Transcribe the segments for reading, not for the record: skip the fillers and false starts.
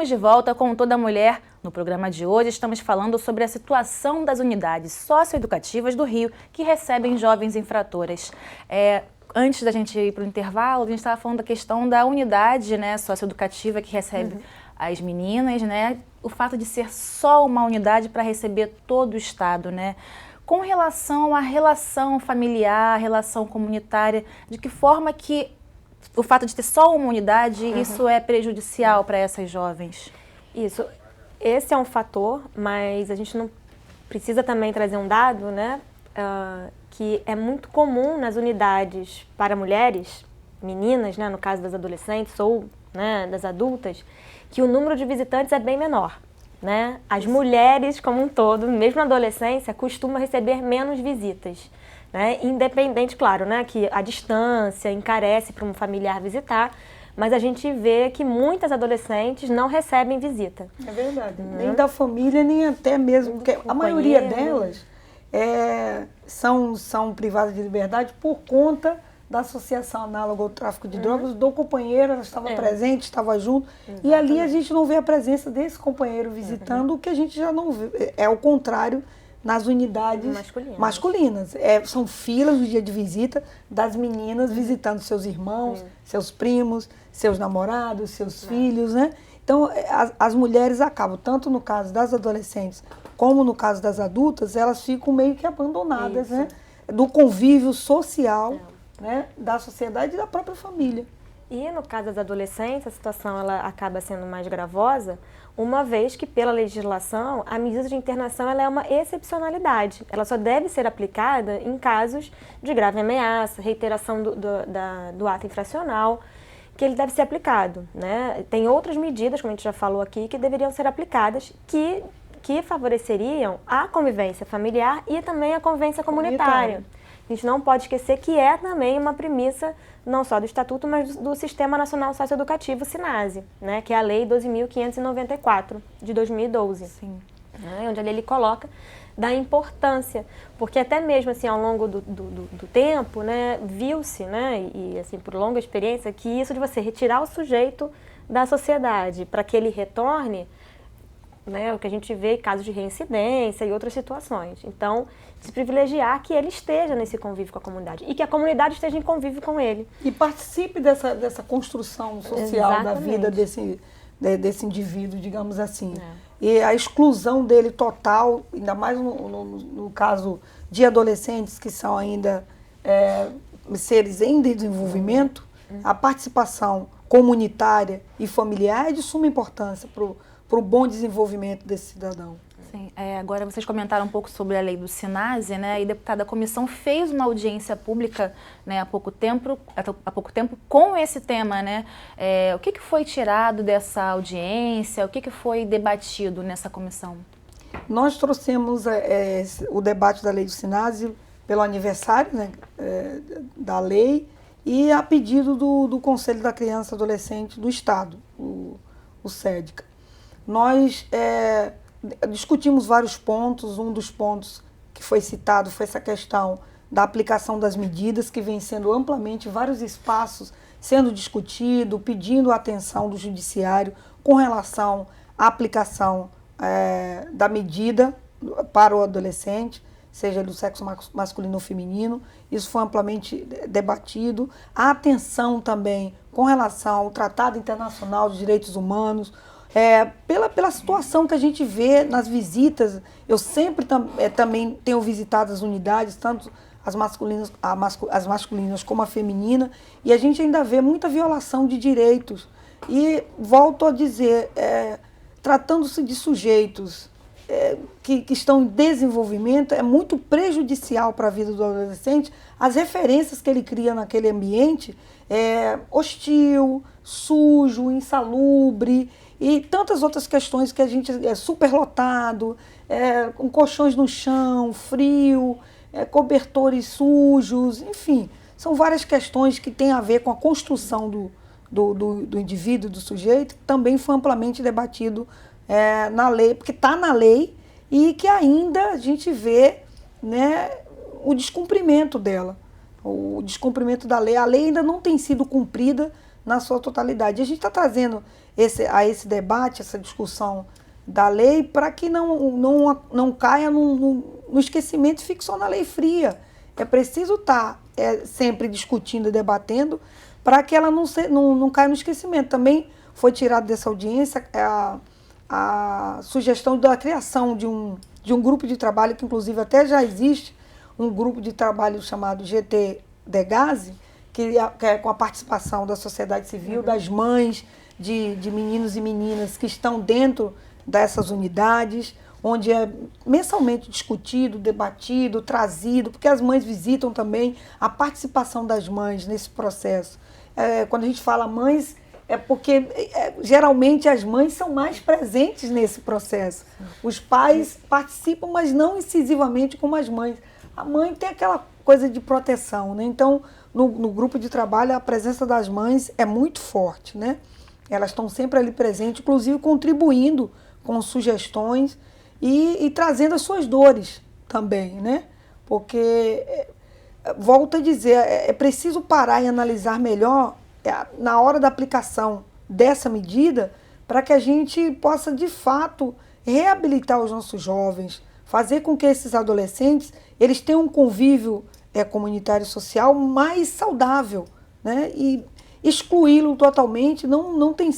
Estamos de volta com Toda Mulher. No programa de hoje estamos falando sobre a situação das unidades socioeducativas do Rio que recebem jovens infratoras. Antes da gente ir para o intervalo, a gente estava falando da questão da unidade, né, socioeducativa que recebe as meninas, né? O fato de ser só uma unidade para receber todo o Estado, né? Com relação à relação familiar, relação comunitária, de que forma que o fato de ter só uma unidade, isso é prejudicial para essas jovens? Isso. Esse é um fator, mas a gente não precisa também trazer um dado, né? Que é muito comum nas unidades para mulheres, meninas, né, no caso das adolescentes ou, né, das adultas, que o número de visitantes é bem menor, né? As mulheres, como um todo, mesmo na adolescência, costumam receber menos visitas, né? Independente, claro, né, que a distância encarece para um familiar visitar, mas a gente vê que muitas adolescentes não recebem visita. É verdade. Nem da família, nem até mesmo, porque a maioria delas são privadas de liberdade por conta da associação análoga ao tráfico de drogas, do companheiro, ela estava presente, estava junto. Exatamente. E ali a gente não vê a presença desse companheiro visitando, o que a gente já não vê. É o contrário nas unidades masculinas. São filas no dia de visita das meninas visitando seus irmãos, seus primos, seus namorados, seus filhos, né? Então, as mulheres acabam, tanto no caso das adolescentes como no caso das adultas, elas ficam meio que abandonadas, né? Do convívio social, né? Da sociedade e da própria família. E no caso das adolescentes, a situação ela acaba sendo mais gravosa, uma vez que, pela legislação, a medida de internação ela é uma excepcionalidade. Ela só deve ser aplicada em casos de grave ameaça, reiteração do ato infracional, que ele deve ser aplicado, né? Tem outras medidas, como a gente já falou aqui, que deveriam ser aplicadas, que favoreceriam a convivência familiar e também a convivência comunitária. A gente não pode esquecer que é também uma premissa não só do Estatuto, mas do Sistema Nacional Socioeducativo, SINASE, né, que é a Lei 12.594, de 2012. Sim. Né, onde ele coloca da importância, porque até mesmo assim, ao longo do tempo, né, viu-se, né, e assim, por longa experiência, que isso de você retirar o sujeito da sociedade para que ele retorne, né, o que a gente vê em casos de reincidência e outras situações. Então, se privilegiar que ele esteja nesse convívio com a comunidade e que a comunidade esteja em convívio com ele. E participe dessa construção social da vida desse indivíduo, digamos assim. E a exclusão dele total, ainda mais no caso de adolescentes que são ainda seres em desenvolvimento, a participação comunitária e familiar é de suma importância para o bom desenvolvimento desse cidadão. Sim. Agora vocês comentaram um pouco sobre a lei do SINASE, né? E deputada, a comissão fez uma audiência pública, né, há pouco tempo com esse tema, né? O que foi tirado dessa audiência? O que foi debatido nessa comissão? Nós trouxemos o debate da lei do SINASE pelo aniversário, né, da lei e a pedido do Conselho da Criança e Adolescente do Estado, o SEDCA. Nós discutimos vários pontos. Um dos pontos que foi citado foi essa questão da aplicação das medidas, que vem sendo amplamente, vários espaços sendo discutido, pedindo a atenção do judiciário com relação à aplicação da medida para o adolescente, seja do sexo masculino ou feminino. Isso foi amplamente debatido. A atenção também com relação ao Tratado Internacional de Direitos Humanos, pela situação que a gente vê nas visitas. Eu sempre também tenho visitado as unidades, tanto as masculinas como a feminina, e a gente ainda vê muita violação de direitos. E volto a dizer, tratando-se de sujeitos que estão em desenvolvimento, é muito prejudicial para a vida do adolescente as referências que ele cria naquele ambiente hostil, sujo, insalubre, e tantas outras questões que a gente superlotado, com colchões no chão, frio, cobertores sujos, enfim, são várias questões que têm a ver com a construção do indivíduo, do sujeito, que também foi amplamente debatido na lei, porque está na lei e que ainda a gente vê, né, o descumprimento dela, o descumprimento da lei. A lei ainda não tem sido cumprida na sua totalidade. A gente está trazendo esse debate, essa discussão da lei, para que não caia no esquecimento e fique só na lei fria. É preciso estar sempre discutindo e debatendo para que ela não caia no esquecimento. Também foi tirado dessa audiência a sugestão da criação de um grupo de trabalho, que inclusive até já existe, um grupo de trabalho chamado GT Degase, que é com a participação da sociedade civil, das mães de meninos e meninas que estão dentro dessas unidades, onde é mensalmente discutido, debatido, trazido, porque as mães visitam também a participação das mães nesse processo. Quando a gente fala mães, é porque geralmente as mães são mais presentes nesse processo. Os pais participam, mas não incisivamente como as mães. A mãe tem aquela coisa de proteção, né? Então, no grupo de trabalho, a presença das mães é muito forte, né? Elas estão sempre ali presentes, inclusive contribuindo com sugestões e trazendo as suas dores também, né? Porque, volto a dizer, é preciso parar e analisar melhor na hora da aplicação dessa medida para que a gente possa, de fato, reabilitar os nossos jovens, fazer com que esses adolescentes eles tenham um convívio comunitário e social mais saudável, né? E excluí-lo totalmente não tem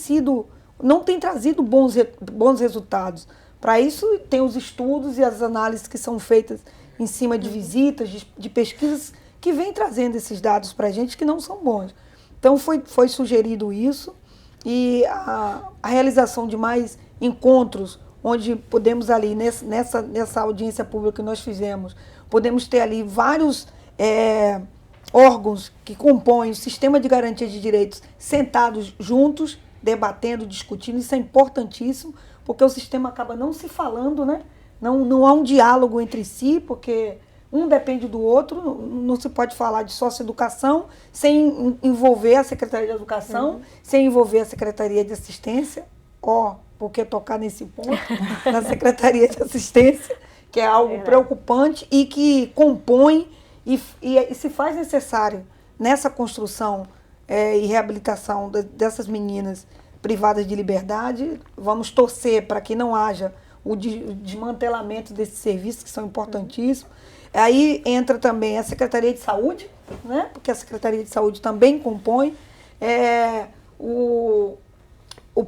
trazido bons resultados. Para isso, tem os estudos e as análises que são feitas em cima de visitas, de pesquisas, que vêm trazendo esses dados para a gente que não são bons. Então, foi sugerido isso e a realização de mais encontros, onde podemos ali, nessa audiência pública que nós fizemos, podemos ter ali vários órgãos que compõem o sistema de garantia de direitos sentados juntos, debatendo, discutindo. Isso é importantíssimo, porque o sistema acaba não se falando, né? Não há um diálogo entre si, porque um depende do outro. Não se pode falar de socioeducação sem envolver a Secretaria de Educação, sem envolver a Secretaria de Assistência. Por que tocar nesse ponto? Na Secretaria de Assistência, que é algo preocupante e que compõe e se faz necessário nessa construção e reabilitação dessas meninas privadas de liberdade. Vamos torcer para que não haja o desmantelamento desses serviços, que são importantíssimos. Aí entra também a Secretaria de Saúde, né? Porque a Secretaria de Saúde também compõe o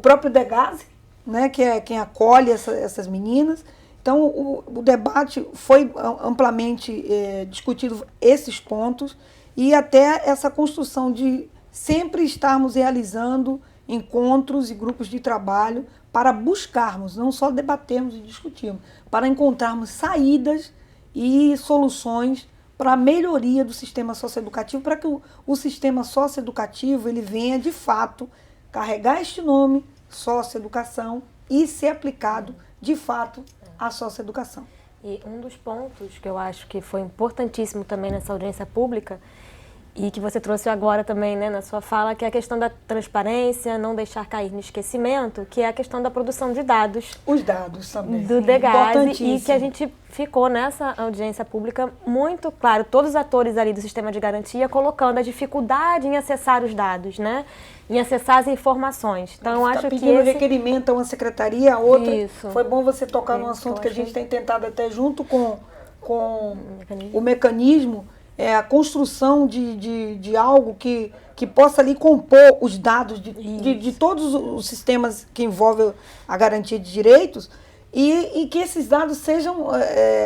próprio Degase, né? Que é quem acolhe essas meninas. Então, o debate foi amplamente discutido esses pontos e até essa construção de sempre estarmos realizando encontros e grupos de trabalho para buscarmos, não só debatermos e discutirmos, para encontrarmos saídas e soluções para a melhoria do sistema socioeducativo, para que o sistema socioeducativo ele venha, de fato, carregar este nome, socioeducação, e ser aplicado, de fato, à socioeducação. E um dos pontos que eu acho que foi importantíssimo também nessa audiência pública, e que você trouxe agora também, né, na sua fala, que é a questão da transparência, não deixar cair no esquecimento, que é a questão da produção de dados. Os dados também. Do Degase, e que a gente ficou nessa audiência pública muito claro, todos os atores ali do sistema de garantia colocando a dificuldade em acessar os dados, né? Em acessar as informações. Então, eu acho que pedindo requerimento a uma secretaria, a outra. Isso. Foi bom você tocar num assunto que a gente tem tentado até junto com o mecanismo, a construção de algo que possa ali compor os dados de todos os sistemas que envolvem a garantia de direitos e que esses dados sejam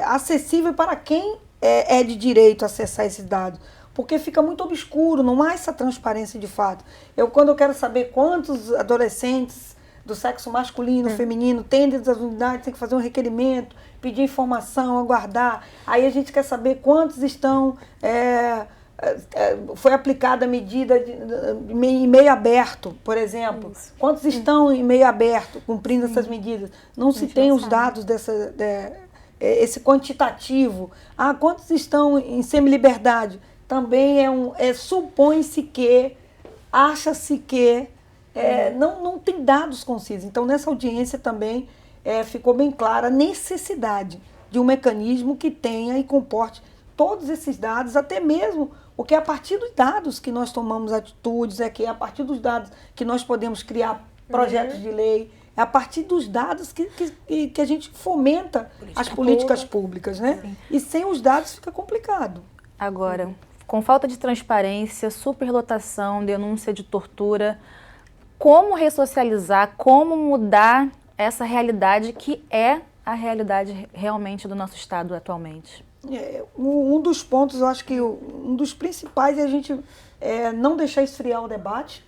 acessíveis para quem é de direito acessar esses dados. Porque fica muito obscuro, não há essa transparência de fato. Quando eu quero saber quantos adolescentes do sexo masculino, feminino, tem dentro das unidades, tem que fazer um requerimento, pedir informação, aguardar. Aí a gente quer saber quantos estão... foi aplicada a medida em meio aberto, por exemplo. Isso. Quantos estão em meio aberto, cumprindo essas medidas? Não se tem os dados esse quantitativo. Quantos estão em semi-liberdade? Também supõe-se que, acha-se que, não tem dados concisos. Então, nessa audiência também ficou bem clara a necessidade de um mecanismo que tenha e comporte todos esses dados, até mesmo Porque é a partir dos dados que nós tomamos atitudes, é a partir dos dados que nós podemos criar projetos de lei, é a partir dos dados que a gente fomenta as políticas públicas, né? Sim. E sem os dados fica complicado. Agora, com falta de transparência, superlotação, denúncia de tortura, como ressocializar, como mudar essa realidade que é a realidade realmente do nosso Estado atualmente? Um dos pontos, eu acho que um dos principais é a gente não deixar esfriar o debate,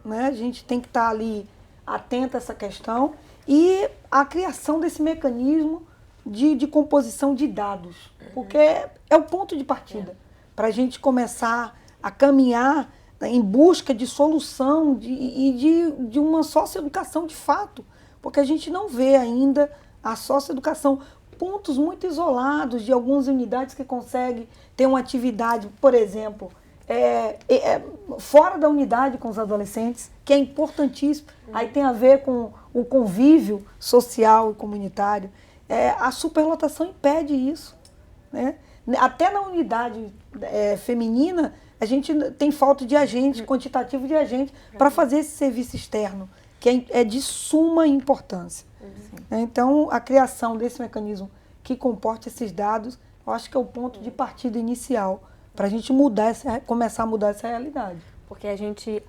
né? A gente tem que estar ali atento a essa questão e a criação desse mecanismo de composição de dados, porque é o ponto de partida para a gente começar a caminhar em busca de solução de uma socioeducação de fato, porque a gente não vê ainda a socioeducação, pontos muito isolados de algumas unidades que conseguem ter uma atividade, por exemplo, fora da unidade com os adolescentes, que é importantíssimo. Aí tem a ver com o convívio social e comunitário. A superlotação impede isso, né? Até na unidade feminina, a gente tem falta de agente, quantitativo de agente, para fazer esse serviço externo, que é de suma importância. Então, a criação desse mecanismo que comporte esses dados, eu acho que é o ponto de partida inicial para a gente começar a mudar essa realidade. Porque a gente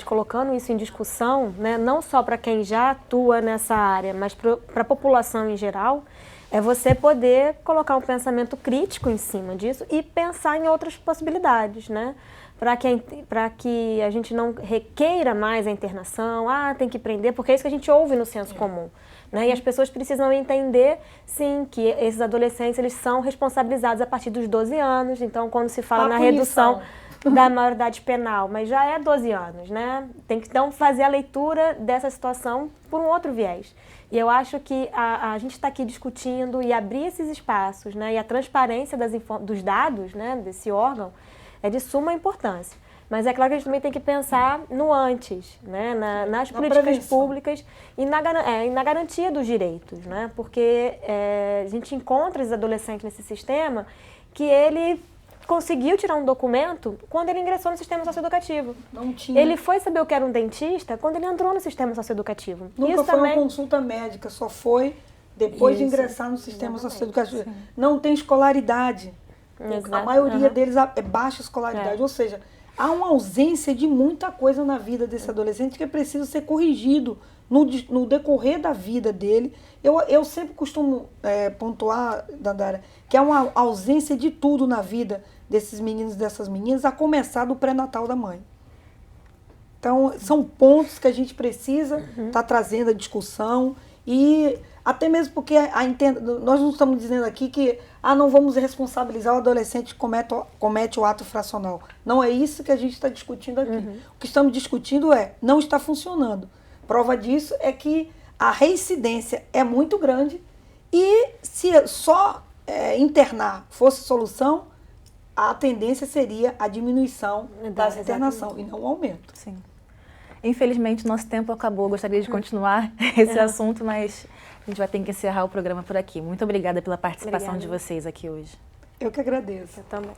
colocando isso em discussão, né, não só para quem já atua nessa área, mas para a população em geral, é você poder colocar um pensamento crítico em cima disso e pensar em outras possibilidades, né? Para que a gente não requeira mais a internação, tem que prender, porque é isso que a gente ouve no senso comum. Né? E as pessoas precisam entender, sim, que esses adolescentes eles são responsabilizados a partir dos 12 anos, então quando se fala na redução da maioridade penal, mas já é 12 anos, né? Tem que então fazer a leitura dessa situação por um outro viés. E eu acho que a gente está aqui discutindo e abrir esses espaços, né? E a transparência dos dados, né? Desse órgão é de suma importância. Mas é claro que a gente também tem que pensar no antes, né? Nas políticas prevenção públicas e na garantia dos direitos, né? Porque a gente encontra os adolescentes nesse sistema que ele conseguiu tirar um documento quando ele ingressou no sistema socioeducativo. Não tinha. Ele foi saber o que era um dentista quando ele entrou no sistema socioeducativo. Nunca Isso foi também... uma consulta médica, só foi depois de ingressar no sistema socioeducativo. Não tem escolaridade. Exato. A maioria deles é baixa escolaridade, ou seja, há uma ausência de muita coisa na vida desse adolescente que é preciso ser corrigido no decorrer da vida dele. Eu sempre costumo pontuar, Dandara, que é uma ausência de tudo na vida desses meninos e dessas meninas, a começar do pré-natal da mãe. Então, são pontos que a gente precisa estar trazendo a discussão e até mesmo porque nós não estamos dizendo aqui que não vamos responsabilizar o adolescente que comete o ato infracional. Não é isso que a gente está discutindo aqui. O que estamos discutindo não está funcionando. Prova disso é que a reincidência é muito grande e se só internar fosse solução, a tendência seria a diminuição da internação e não o aumento. Sim. Infelizmente, nosso tempo acabou. Eu gostaria de continuar esse assunto, mas a gente vai ter que encerrar o programa por aqui. Muito obrigada pela participação de vocês aqui hoje. Eu que agradeço. Eu também.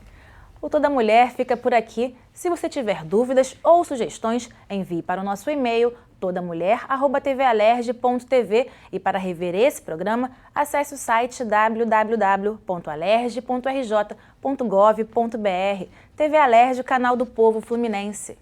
O Toda Mulher fica por aqui. Se você tiver dúvidas ou sugestões, envie para o nosso e-mail todamulher@tvalerj.tv e para rever esse programa, acesse o site www.alerj.rj.gov.br. TV Alerj, canal do povo fluminense.